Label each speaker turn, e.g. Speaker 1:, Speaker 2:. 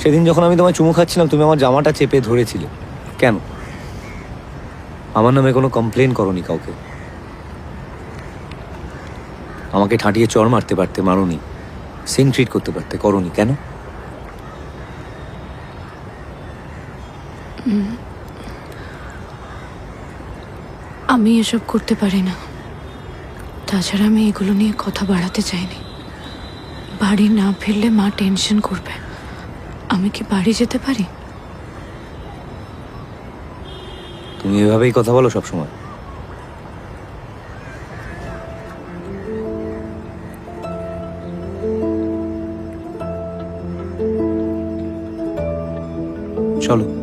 Speaker 1: সেদিন যখন আমি তোমায় চুমু খাচ্ছিলাম তুমি আমার জামাটা চেপে ধরেছিলে কেন? আমার নামে কোনো কমপ্লেন করনি কাউকে? আমাকে ঠাঁটিয়ে চড় মারতে পারতে, মারোনি। সিন ট্রিট করতে পারতে, করনি কেন?
Speaker 2: আমি এসব করতে পারি না। তাছাড়া আমি এগুলো নিয়ে কথা বাড়াতে চাইনি। বাড়ি না ফিরলে মা টেনশন করবে। আমি কি বাড়ি যেতে পারি?
Speaker 1: তুমি এভাবেই কথা বলো সবসময়? চলো।